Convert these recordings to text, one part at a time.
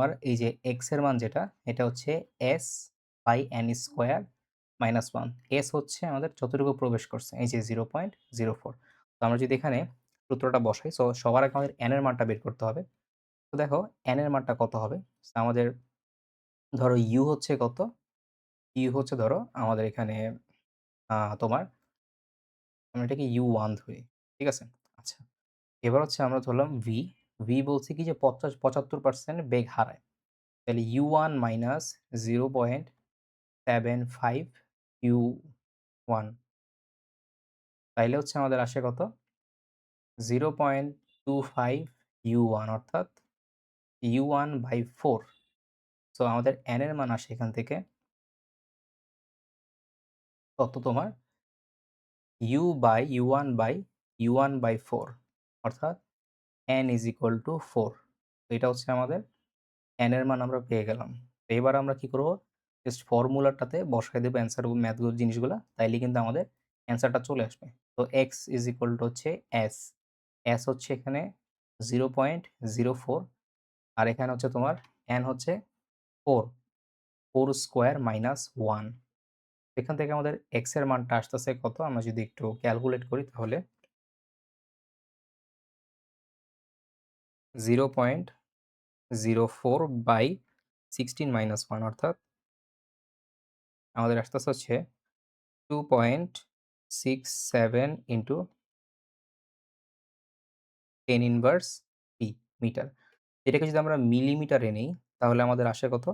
আমার এই যে x এর মান যেটা, এটা হচ্ছে s by n square minus 1। s হচ্ছে আমাদের যতটুকু প্রবেশ করছে, এই যে 0.04। তো আমরা যদি এখানে সূত্রটা বসাই, সো সবার আগে আমাদের n এর মানটা বের করতে হবে। তো দেখো n এর মানটা কত হবে? সো আমাদের ধরো u হচ্ছে কত? u হচ্ছে ধরো আমাদের এখানে তোমার আমরা এটাকে u1 ধরি। ঠিক আছে? আচ্ছা। এবার হচ্ছে আমরা ধরলাম v। v বলছি কি যে 75% বেগ হারায়। তাহলে u1 মাইনাস 0.75 u1, তাইলে হচ্ছে আমাদের আসে কত? 0.25 u1, অর্থাৎ u1/4। সো আমাদের n এর মান আসে এখান থেকে কত তোমার? u/u1/4, অর্থাৎ n is equal to 4। তো এটা হচ্ছে আমাদের n এর মান আমরা পেয়ে গেলাম। তো এবার আমরা কি করব? জাস্ট ফর্মুলাটাতে বসায় দেব অ্যান্সার ম্যাথগুলো জিনিসগুলা। তাইলে কিন্তু আমাদের অ্যান্সারটা চলে আসবে। তো x is equal to হচ্ছে s। s হচ্ছে এখানে 0.04, আর এখানে হচ্ছে তোমার n হচ্ছে 4, 4 স্কয়ার মাইনাস 1। এখান থেকে আমাদের x এর মানটা আসতেছে কত? আমরা যদি একটু ক্যালকুলেট করি তাহলে 0.04/16 - 1, অর্থাৎ আমাদের আসতেছে হচ্ছে 2.67 ইন্টু 10 ইনভার্স পি মিটার। এটাকে যদি আমরা মিলিমিটারে নেই তাহলে আমাদের আসে কত?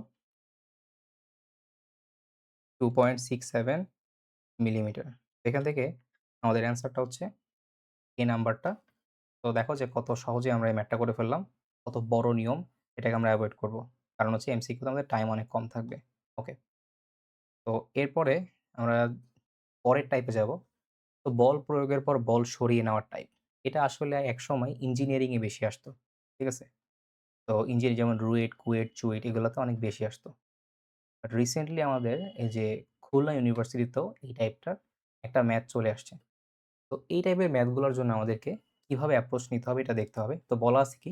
2.67 মিলিমিটার। এখান থেকে আমাদের অ্যান্সারটা হচ্ছে এই নাম্বারটা। তো দেখো যে কত সহজে আমরা এই ম্যাথটা করে ফেললাম। কত বড় নিয়ম, এটাকে আমরা এভয়েড করব। কারণ হচ্ছে এমসিকিউতে আমাদের টাইম অনেক কম থাকবে। ওকে। তো এরপরে আমরা পরের টাইপে যাব। তো বল প্রয়োগের পর বল সরিয়ে নেওয়ার টাইপ। এটা আসলে একসময় ইঞ্জিনিয়ারিং এ বেশি আসতো। ঠিক আছে? তো ইঞ্জিনিয়ারিং যেমন রুয়েট, কুয়েট, চুয়েট এগুলাতে অনেক বেশি আসতো। বাট রিসেন্টলি আমাদের এই যে খুলনা ইউনিভার্সিটিতেও এই টাইপটার একটা ম্যাথ চলে আসছে। তো এই টাইপের ম্যাথগুলোর জন্য আমাদেরকে কিভাবে অ্যাপ্রোচ নিতে হবে এটা দেখতে হবে। তো বলা আছে কি,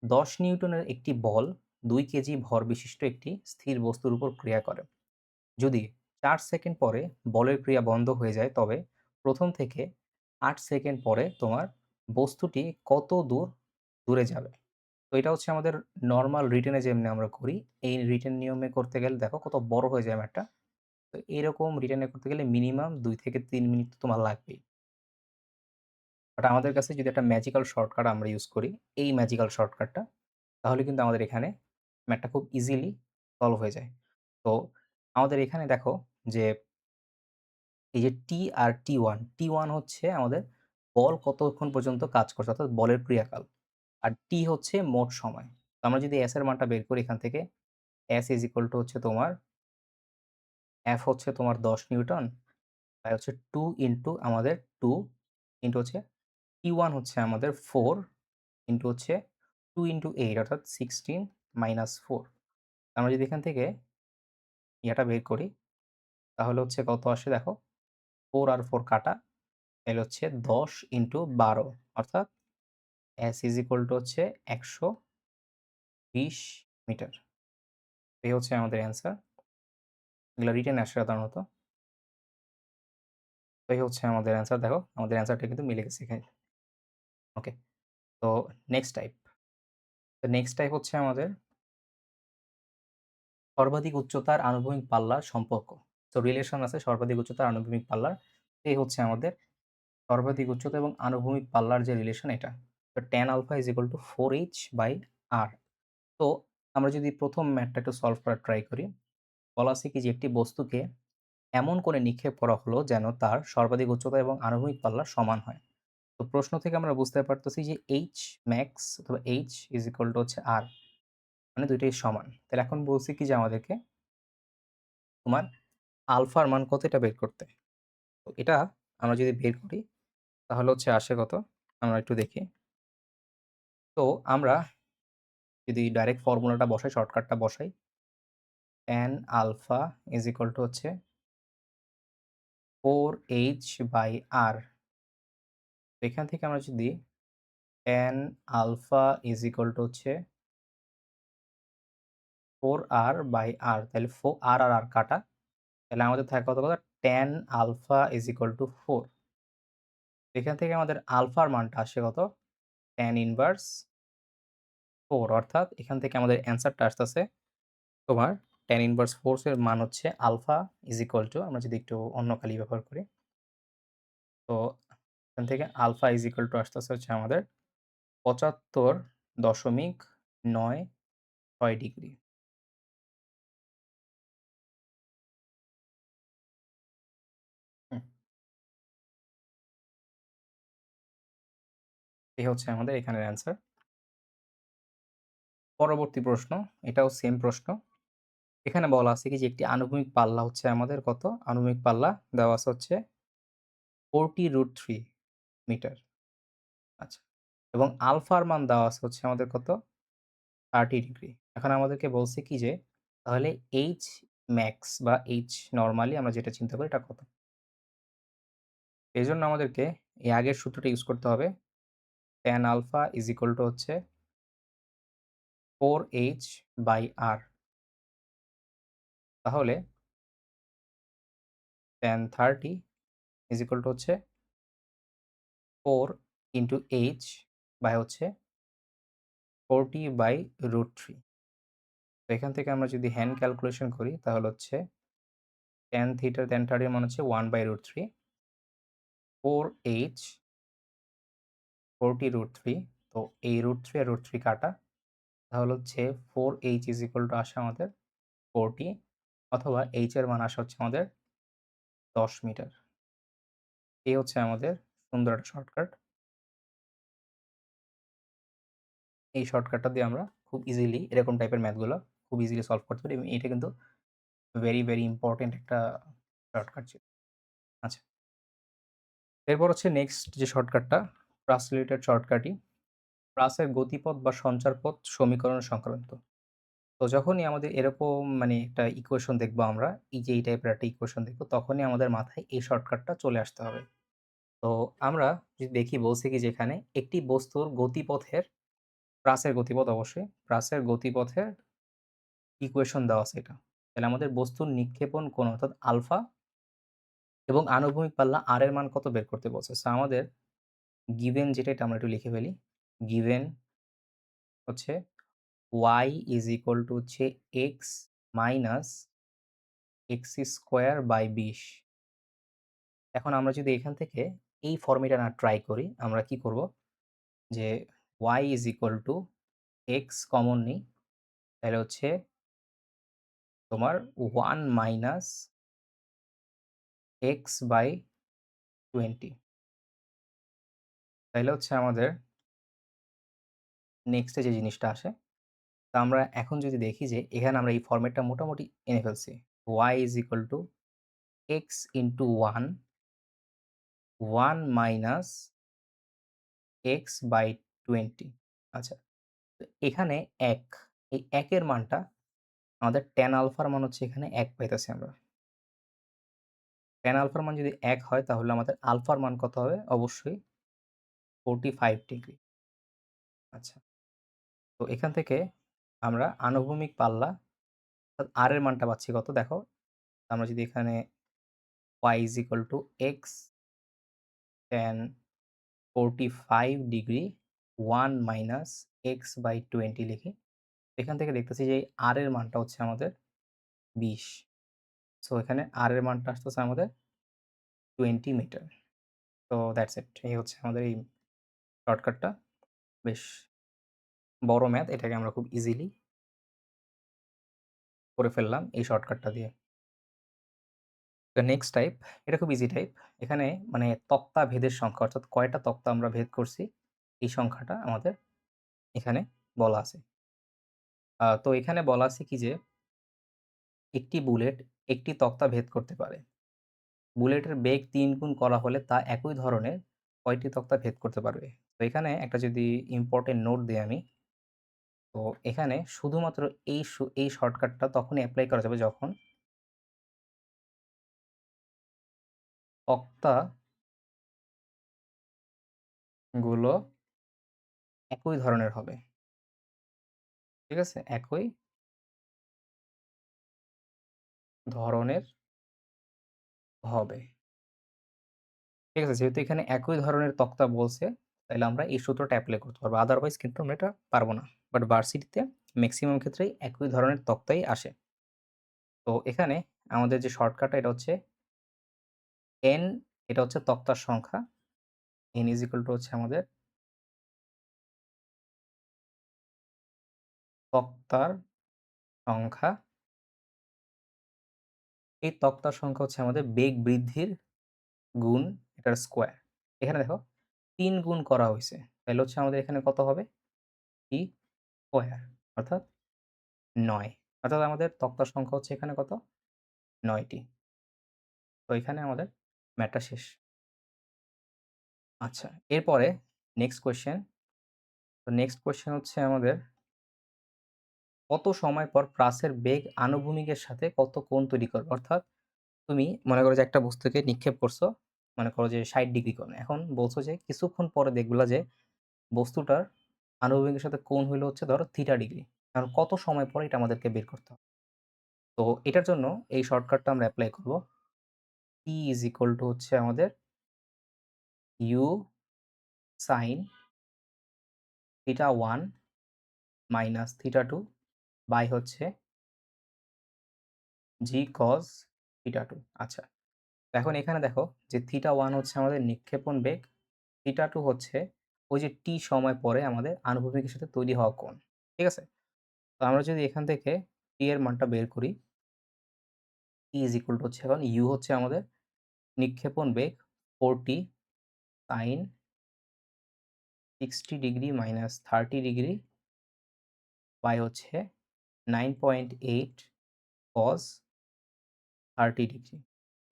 ১০ নিউটনের একটি বল ২ কেজি ভর বিশিষ্ট একটি স্থির বস্তুর উপর ক্রিয়া করে। যদি ৪ সেকেন্ড পরে বলের ক্রিয়া বন্ধ হয়ে যায়, তবে প্রথম থেকে ৮ সেকেন্ড পরে তোমার বস্তুটি কত দূরে যাবে? তো এটা হচ্ছে আমাদের নরমাল রিটেনে যেমনি আমরা করি, এই রিটেন নিয়মে করতে গেলে দেখো কত বড় হয়ে যায় ম্যাথটা। তো এরকম রিটেনে করতে গেলে মিনিমাম ২ থেকে ৩ মিনিট তো তোমার লাগবেই। বাট আমাদের কাছে যদি একটা ম্যাজিক্যাল শর্টকাট আমরা ইউজ করি, এই ম্যাজিক্যাল শর্টকাটটা, তাহলে কিন্তু আমাদের এখানে ম্যাথটা খুব ইজিলি সলভ হয়ে যায়। তো আমাদের এখানে দেখো যে এই যে টি আর টি1 হচ্ছে আমাদের বল কতক্ষণ পর্যন্ত কাজ করছে, অর্থাৎ বলের ক্রিয়াকাল। আর টি হচ্ছে মোট সময়। তো আমরা যদি এস এর মানটা বের করি এখান থেকে, এস ইজ ইকুয়াল টু হচ্ছে তোমার এফ হচ্ছে তোমার ১০ নিউটন, তাই হচ্ছে 2 ইনটু আমাদের 2 ইনটু হচ্ছে টি1 হচ্ছে আমাদের 4 ইনটু হচ্ছে 2 ইনটু 8, অর্থাৎ 16 মাইনাস 4। আমরা যদি এখান থেকে ইয়াটা বের করি তাহলে হচ্ছে কত আসে দেখো, 4 আর 4 কাটা, তাহলে হচ্ছে ১০ ইনটু ১২, অর্থাৎ এস ইজ ইকুয়াল টু হচ্ছে ১২০ মিটার। এই হচ্ছে আমাদের অ্যান্সার। এগুলা রিটেন আসে সাধারণত। তো এই হচ্ছে আমাদের অ্যান্সার। দেখো আমাদের অ্যান্সারটা কিন্তু মিলে গেছে এখানে। ওকে। তো নেক্সট টাইপ। তো নেক্সট টাইপ হচ্ছে আমাদের সর্বাধিক উচ্চতার আনুভূমিক পাল্লার সম্পর্ক। তো রিলেশন আছে সর্বাধিক উচ্চতার আনুভূমিক পাল্লার। এই হচ্ছে আমাদের সর্বাধিক উচ্চতা এবং আনুভূমিক পাল্লার যে রিলেশন এটা। তো tan alpha is equal to 4h/r। তো আমরা যদি ১ম ম্যাথটা একটু সলভ করার ট্রাই করি। বলা আছে কি যে একটি বস্তুকে এমন করে নিক্ষেপ করা হলো যেন তার সর্বাধিক উচ্চতা এবং আনুভূমিক পাল্লা সমান হয়। তো প্রশ্ন থেকে আমরা বুঝতে পারতেছি যে h max অথবা h ইজ ইকুয়াল টু হচ্ছে r, মানে দুইটাই সমান। তাহলে এখন বলছি কি যে আমাদেরকে তোমার আলফার মান কত এটা বের করতে। তো এটা আমরা যদি বের করি তাহলে হচ্ছে আসে কত? আমরা একটু দেখি। তো আমরা যদি ডাইরেক্ট ফর্মুলাটা বসাই, শর্টকাটটা বসাই, tan alpha is equal to হচ্ছে 4h/r। এখান থেকে আমরা যদি, tan alpha is equal to হচ্ছে 4r/r, তাহলে আর আর আর কাটা, তাহলে আমাদের থাকে কত কথা, tan alpha is equal to 4। এখান থেকে আমাদের আলফার মানটা আসে কত, tan ইনভার্স 4, অর্থাৎ এখান থেকে আমাদের অ্যান্সারটা আসতেছে তোমার tan ইনভার্স 4 এর মান হচ্ছে আলফা ইজ ইকুয়াল টু, আমরা যদি একটু অন্য কালি ব্যবহার করি, তো এখান থেকে আলফা ইজ ইকুয়াল টু আসতেছে হচ্ছে আমাদের 75.96 ডিগ্রি। হুম, এই হচ্ছে আমাদের এখানের অ্যান্সার। পরবর্তী প্রশ্ন, এটাও সেম প্রশ্ন। এখানে বলা আছে কি যে একটি আনুভূমিক পাল্লা হচ্ছে আমাদের কত, আনুভূমিক পাল্লা দেওয়া আছে হচ্ছে 40√3 মিটার। আচ্ছা, এবং আলফার মান দেওয়া আছে হচ্ছে আমাদের কত, 30 ডিগ্রি। এখন আমাদেরকে বলছে কি যে তাহলে এইচ ম্যাক্স বা এইচ নরমালি আমরা যেটা চিন্তা করি এটা কত। এজন্য আমাদেরকে এই আগের সূত্রটা ইউজ করতে হবে। tan alpha is equal to হচ্ছে 4h/r। তাহলে tan 30 ইজ ইকুয়াল টু হচ্ছে 4 ইনটু h বাই হচ্ছে 40/√3। তো এখান থেকে আমরা যদি হ্যান্ড ক্যালকুলেশন করি তাহলে হচ্ছে tan থিটা tan 30 এর মান হচ্ছে 1/√3, 4h 40√3। তো এই √3 আর √3 কাটা, তাহলে হচ্ছে 4h ইজ ইকুয়াল টু আসে আমাদের 40, অথবা h এর মান আসে হচ্ছে আমাদের 10 মিটার। এই হচ্ছে আমাদের সুন্দর একটা শর্টকাট। এই শর্টকাটটা দিয়ে আমরা খুব ইজিলি এরকম টাইপের ম্যাথগুলো খুব ইজিলি সলভ করতে পারি, এবং এটা কিন্তু ভেরি ইম্পোর্টেন্ট একটা শর্টকাট ছিল। আচ্ছা, এরপর হচ্ছে নেক্সট যে শর্টকাটটা, প্রাস রিলেটেড শর্টকাটই। প্রাসের গতিপথ বা সঞ্চারপথ সমীকরণ সংক্রান্ত। তো যখনই আমাদের এরকম মানে একটা ইকুয়েশন দেখবো আমরা, এই যে এই টাইপের একটা ইকুয়েশন দেখবো, তখনই আমাদের মাথায় এই শর্টকাটটা চলে আসতে হবে। তো আমরা যদি দেখি বলছে কি যে এখানে একটি বস্তুর গতিপথের, প্রাসের গতিপথ অবশ্যই, প্রাসের গতিপথের ইকুয়েশন দেওয়া আছে এটা। তাহলে আমাদের বস্তুর নিক্ষেপণ কোণ অর্থাৎ আলফা এবং আনুভূমিক পাল্লা আর এর মান কত বের করতে বলছে। সো আমাদের গিভেন যেটা, এটা আমরা একটু লিখে ফেলি। গিভেন হচ্ছে y ইজ ইকুয়াল টু হচ্ছে x minus x square by 20। এখন আমরা যদি এখান থেকে এই ফর্মুলাটা না ট্রাই করি, আমরা কি করব যে y is equal to x common নিই, তাহলে হচ্ছে তোমার 1 মাইনাস x বাই 20। তাইলে হচ্ছে আমাদের নেক্সটে যে জিনিসটা আসে, তা আমরা এখন যদি দেখি যে এখানে আমরা এই ফরম্যাটটা মোটামুটি এনে ফেলছি। y is equal to x into 1, 1 minus x by 20। আচ্ছা, তো এখানে 1, এই 1 এর মানটা আমাদের tan আলফার মান হচ্ছে এখানে 1 পাইতেছি আমরা। tan আলফার মান যদি 1 হয় তাহলে আমাদের আলফার মান কত হবে? অবশ্যই 45 ডিগ্রি। আচ্ছা, তো এখান থেকে আমরা আনুভূমিক পাল্লা অর্থাৎ r এর মানটা পাচ্ছি কত দেখো। আমরা যদি এখানে y is equal to x tan 45 degree 1 minus x by 20 লিখি। এখান থেকে দেখতেছি যে r এর মানটা হচ্ছে আমাদের 20। সো এখানে r এর মানটা আসতেছে আমাদের 20 মিটার। তো দ্যাটস ইট। এই হচ্ছে আমাদের এই শর্টকাটটা। বেশ বড় ম্যাথ, এটাকে আমরা খুব ইজিলি করে ফেললাম এই শর্টকাটটা দিয়ে। তো নেক্সট টাইপ, এটা খুব ইজি টাইপ। এখানে মানে তক্তা ভেদের সংখ্যা অর্থাৎ কয়টা তক্তা আমরা ভেদ করছি, এই সংখ্যাটা আমাদের এখানে বলা আছে। তো এখানে বলা আছে কি যে একটি বুলেট একটি তক্তা ভেদ করতে পারে। বুলেটের বেগ ৩ গুণ করা হলে তা একই ধরনের কয়টি তক্তা ভেদ করতে পারবে? তো এখানে একটা যদি ইম্পোর্টেন্ট নোট দেই আমি, তো এখানে শুধুমাত্র এই শর্টকাটটা তখনই এপ্লাই করা যাবে যখন তক্তাগুলো একই ধরনের হবে। ঠিক আছে? একই ধরনের হবে। ঠিক আছে? যেহেতু এখানে একই ধরনের তক্তা বলছে, তাইলে আমরা এই সূত্রটা এপ্লাই করতে পারবো। আদারওয়াইজ কিন্তু আমরা এটা পারব না। বাট ভার্সিটিতে মেক্সিমাম ক্ষেত্রেই একই ধরনের তক্তাই আসে। তো এখানে আমাদের যে শর্টকাট এটা হচ্ছে n, এটা হচ্ছে তক্তার সংখ্যা। n হচ্ছে আমাদের তক্তার সংখ্যা। এই তক্তার সংখ্যা হচ্ছে আমাদের বেগ বৃদ্ধির গুণ এটার স্কোয়ার। এখানে দেখো ৩ গুণ করা হইছে। তাইলে হচ্ছে আমাদের এখানে কত হবে? t স্কোয়ার অর্থাৎ ৯। অর্থাৎ আমাদের তক্তার সংখ্যা হচ্ছে এখানে কত? ৯ টি। তো এখানে আমাদের ম্যাথটা শেষ। আচ্ছা, এরপরে নেক্সট কোয়েশ্চেন। তো নেক্সট কোয়েশ্চেন হচ্ছে আমাদের কত সময় পর প্রাসের বেগ আনুভূমিকের সাথে কত কোণ তৈরি করবে? অর্থাৎ তুমি মনে করো যে একটা বস্তুকে নিক্ষেপ করছো, মনে করো যে ৬০ ডিগ্রি কোণে। এখন বলছো যে কিছুক্ষণ পরে দেখলা যে বস্তুটার আনুভূমিকের সাথে কোণ হইলো হচ্ছে ধরো থিটা ডিগ্রি। কারণ কত সময় পরে এটা আমাদেরকে বের করতে হবে। তো এটার জন্য এই শর্টকাটটা আমরা এপ্লাই করব। T হচ্ছে আমাদের u sin theta 1 minus theta 2 by হচ্ছে g cos থিটা 2। আচ্ছা, তো এখন এখানে দেখো যে থিটা 1 হচ্ছে আমাদের নিক্ষেপণ বেগ, থিটা 2 হচ্ছে ওই যে t সময় পরে আমাদের আনুভূমিকের সাথে তৈরি হওয়া কোণ। ঠিক আছে? তো আমরা যদি এখান থেকে t এর মানটা বের করি, t হচ্ছে এখন u হচ্ছে আমাদের নিক্ষেপণ বেগ 4t sin 60 degree minus 30 degree by হচ্ছে 9.8 cos 30 ডিগ্রি।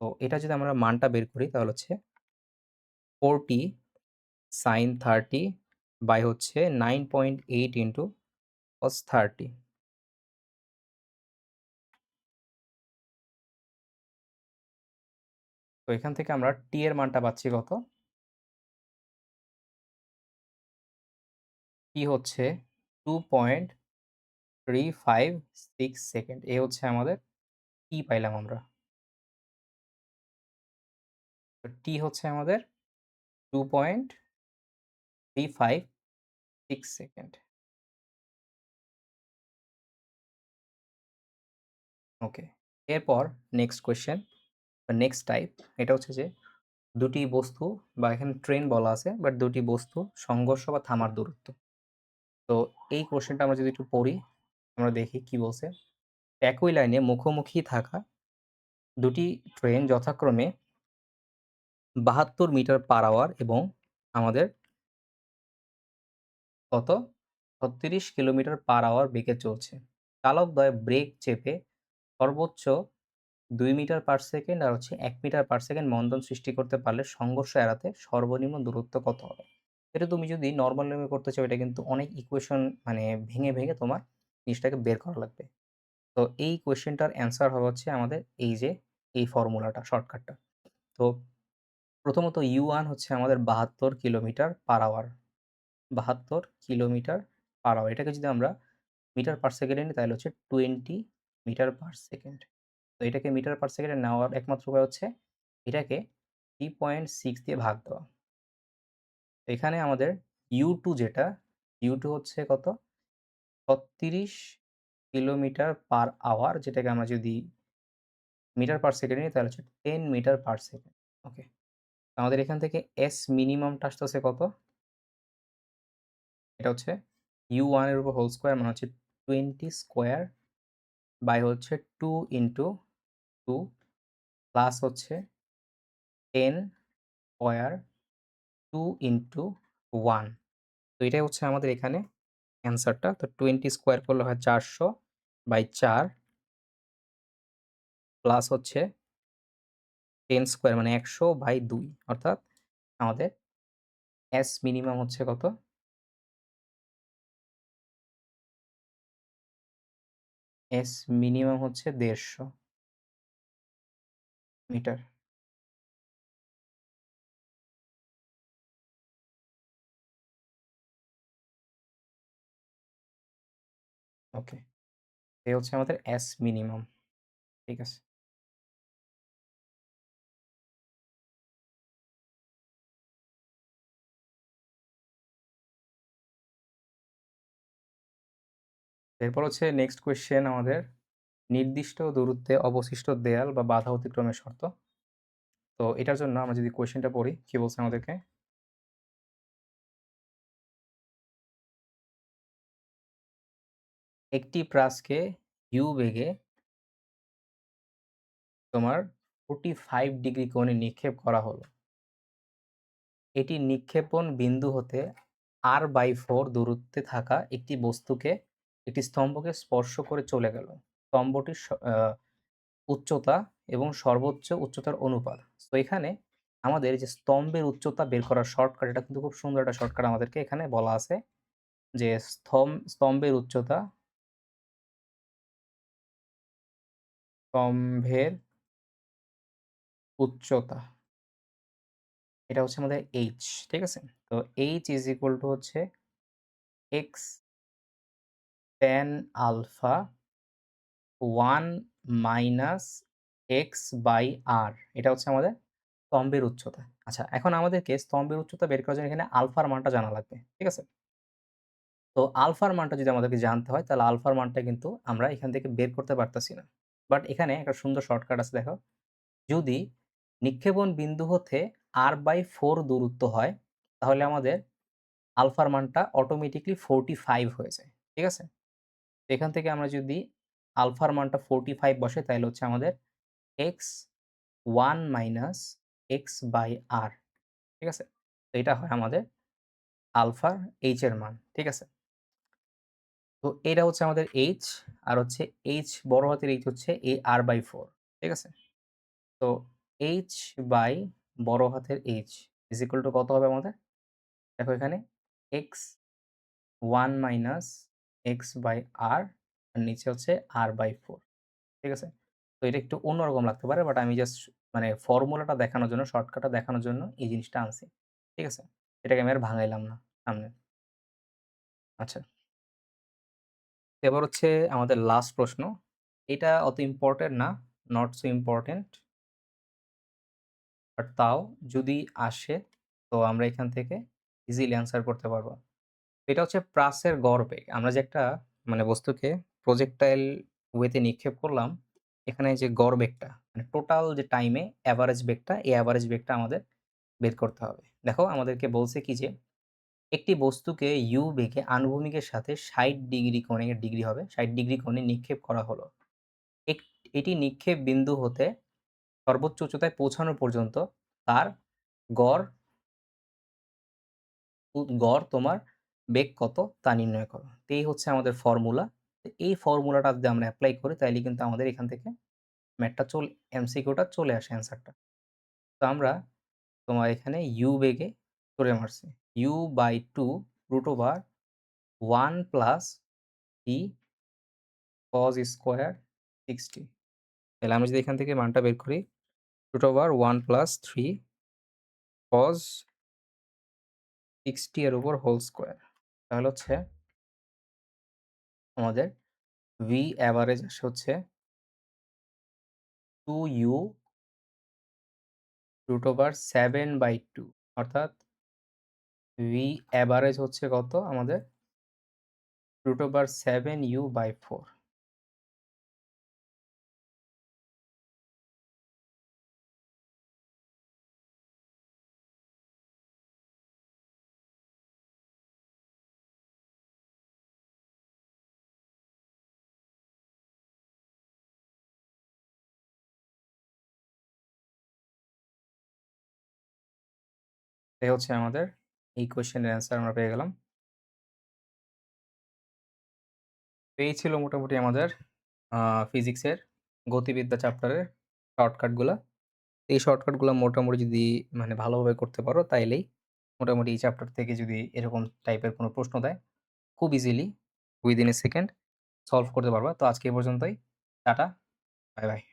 তো এটা যদি আমরা মানটা বের করি তাহলে হচ্ছে 4t sin 30 বাই হচ্ছে 9.8 ইন্টু cos 30। তো এখান থেকে আমরা t এর মানটা পাচ্ছি কত? t হচ্ছে 2.356 সেকেন্ড। এ হচ্ছে আমাদের t পাইলাম আমরা। তো t হচ্ছে আমাদের 2.356 সেকেন্ড। ওকে। এরপর নেক্সট কোয়েশ্চেন বা নেক্সট টাইপ, এটা হচ্ছে যে দুটি বস্তু বা এখানে ট্রেন বলা আছে, বাট দুটি বস্তু সংঘর্ষ বা থামার দূরত্ব। তো এই কোশ্চেনটা আমরা যদি একটু পড়ি, আমরা দেখি কি বলছে। একই লাইনে মুখোমুখি থাকা দুটি ট্রেন যথাক্রমে ৭২ মিটার পার আওয়ার এবং আমাদের কত ৩৬ কিলোমিটার পার আওয়ার বেগে চলছে। চালকদ্বয় ব্রেক চেপে সর্বোচ্চ ২ মিটার পার সেকেন্ড আর হচ্ছে ১ মিটার পার সেকেন্ড মন্দন সৃষ্টি করতে পারলে সংঘর্ষ এড়াতে সর্বনিম্ন দূরত্ব কত হবে? এটা তুমি যদি নরমাল নিয়মে করতে চাও, এটা কিন্তু অনেক ইকুয়েশন মানে ভেঙে তোমার জিনিসটাকে বের করা লাগবে। তো এই কোয়েশ্চেনটার অ্যান্সার হবে হচ্ছে আমাদের এই যে এই ফর্মুলাটা, শর্টকাটটা। তো প্রথমত U1 হচ্ছে আমাদের ৭২ kilometre per hour. ৭২ kilometre per hour. এটাকে যদি আমরা মিটার পার সেকেন্ডে নিই তাহলে হচ্ছে 20 মিটার পার সেকেন্ড। তো এটাকে মিটার পার সেকেন্ডে নেওয়ার একমাত্র উপায় হচ্ছে এটাকে 3.6 দিয়ে ভাগ দেওয়া। এখানে আমাদের U2 যেটা, U2 হচ্ছে কত? ৩৬ কিলোমিটার পার আওয়ার, যেটাকে আমরা যদি মিটার পার সেকেন্ডে নিই তাহলে হচ্ছে 10 মিটার পার সেকেন্ড। ওকে। আমাদের এখান থেকে S মিনিমামটা আসতেছে কত? এটা হচ্ছে U1 এর উপর হোল স্কয়ার মানে হচ্ছে 20 স্কয়ার বাই হচ্ছে 2 ইনটু 2 প্লাস হচ্ছে 10 স্কয়ার 2 ইনটু 1। তো এটাই হচ্ছে আমাদের এখানে অ্যান্সারটা। তো 20 স্কয়ার করলে হয় 400 বাই 4 প্লাস হচ্ছে 10 স্কয়ার মানে 100 বাই 2, অর্থাৎ আমাদের S মিনিমাম হচ্ছে কত? S মিনিমাম হচ্ছে 150 মিটার। ওকে। এই হচ্ছে আমাদের S মিনিমাম। ঠিক আছে? এরপর হচ্ছে নেক্সট কোয়েশ্চেন আমাদের নির্দিষ্ট দূরত্বে অবশিষ্ট দেয়াল বা বাধা অতিক্রমের শর্ত। তো এটার জন্য আমরা যদি কোয়েশ্চেনটা পড়ি, কি বলছে আমাদেরকে? একটি প্রাসকে u বেগে তোমার 45 ডিগ্রি কোণে নিক্ষেপ করা হলো। এটি নিক্ষেপণ বিন্দু হতে r/4 দূরত্বে থাকা একটি বস্তুকে একটি স্তম্ভকে স্পর্শ করে চলে গেল। স্তম্ভটির উচ্চতা এবং সর্বোচ্চ উচ্চতার অনুপাত। তো এখানে আমাদের যে স্তম্ভের উচ্চতা বের করার শর্টকাট, এটা কিন্তু খুব সুন্দর একটা শর্টকাট আমাদেরকে এখানে বলা আছে যে স্তম্ভের উচ্চতা স্তম্ভের উচ্চতা এটা হচ্ছে আমাদের h, ঠিক আছে? তো h ইজ ইকুয়াল টু হচ্ছে x tan alpha 1 minus x/r, এটা হচ্ছে আমাদের স্তম্ভের উচ্চতা। আচ্ছা, এখন আমাদেরকে স্তম্ভের উচ্চতা বের করার জন্য এখানে আলফার মানটা জানা লাগবে। ঠিক আছে? তো আলফার মানটা যদি আমাদেরকে জানতে হয় তাহলে আলফার মানটা কিন্তু আমরা এখান থেকে বের করতে পারতেছি না। বাট এখানে একটা সুন্দর শর্টকাট আছে, দেখো। যদি নিক্ষেপণ বিন্দু হতে r/4 দূরত্ব হয় তাহলে আমাদের আলফার মানটা অটোমেটিক্যালি 45 হয়ে যায়। ঠিক আছে? তো এখান থেকে আমরা যদি আলফার মানটা 45 বসাই তাহলে হচ্ছে আমাদের x 1 মাইনাস x/r, ঠিক আছে? তো এটা হয় আমাদের আলফার h এর মান। ঠিক আছে? তো এটা হচ্ছে আমাদের h, আর হচ্ছে h বড় হাতের h হচ্ছে এই r/4, ঠিক আছে? তো h বাই বড় হাতের h ইজ ইকুয়াল টু কত হবে আমাদের? দেখো এখানে x 1 মাইনাস x/r আর নিচে হচ্ছে r/4, ঠিক আছে? তো এটা একটু অন্যরকম লাগতে পারে, বাট আমি জাস্ট মানে ফর্মুলাটা দেখানোর জন্য, শর্টকাটটা দেখানোর জন্য এই জিনিসটা আনছি। ঠিক আছে? এটাকে আমি আর ভাঙাইলাম না সামনে। আচ্ছা। এবার হচ্ছে আমাদের লাস্ট প্রশ্ন। এটা অত ইম্পোর্টেন্ট না, নট সো ইম্পোর্টেন্ট, বাট তাও যদি আসে তো আমরা এখান থেকে ইজিলি অ্যান্সার করতে পারবো। এটা হচ্ছে প্রাসের গড় বেগ। আমরা যে একটা মানে বস্তুকে প্রজেক্টাইল ওয়েতে নিক্ষেপ করলাম, এখানে যে গড় বেগটা মানে টোটাল যে টাইমে এভারেজ বেগটা, এই এভারেজ বেগটা আমাদের বের করতে হবে। দেখো আমাদেরকে বলছে কি যে একটি বস্তুকে u বেগে আনুভূমিকের সাথে 60 ডিগ্রি কোণে, ডিগ্রি হবে 60 ডিগ্রি কোণে নিক্ষেপ করা হলো। এটি নিক্ষেপ বিন্দু হতে সর্বোচ্চ উচ্চতায় পৌঁছানো পর্যন্ত তার গড় গড় তোমার বেগ কত তা নির্ণয় করো। তো এই হচ্ছে আমাদের ফর্মুলা। তো এই ফর্মুলাটা যদি আমরা এপ্লাই করি তাইলে কিন্তু আমাদের এখান থেকে ম্যাথটা এমসিকিউটা চলে আসে অ্যান্সারটা। তো আমরা তোমার এখানে u বেগে করে মারছি। u/2 √1 plus e cos square 60। তাহলে আমি যদি এখান থেকে মানটা বের করি √1 প্লাস 3 cos 60 এর উপর হোল স্কয়ার, তাহলে হচ্ছে আমাদের v এভারেজ আসে হচ্ছে 2u √7/2, অর্থাৎ v এভারেজ হচ্ছে কত আমাদের √7u/4। এই হচ্ছে আমাদের এই কোয়েশ্চেনের অ্যান্সার আমরা পেয়ে গেলাম। তো এই ছিল মোটামুটি আমাদের ফিজিক্সের গতিবিদ্যা চ্যাপ্টারের শর্টকাটগুলা। এই শর্টকাটগুলো মোটামুটি যদি মানে ভালোভাবে করতে পারো তাইলেই মোটামুটি এই চ্যাপ্টার থেকে যদি এরকম টাইপের কোনো প্রশ্ন দেয় খুব easily within a second solve করতে পারবা। তো আজকে এই পর্যন্তই। Tata, bye bye.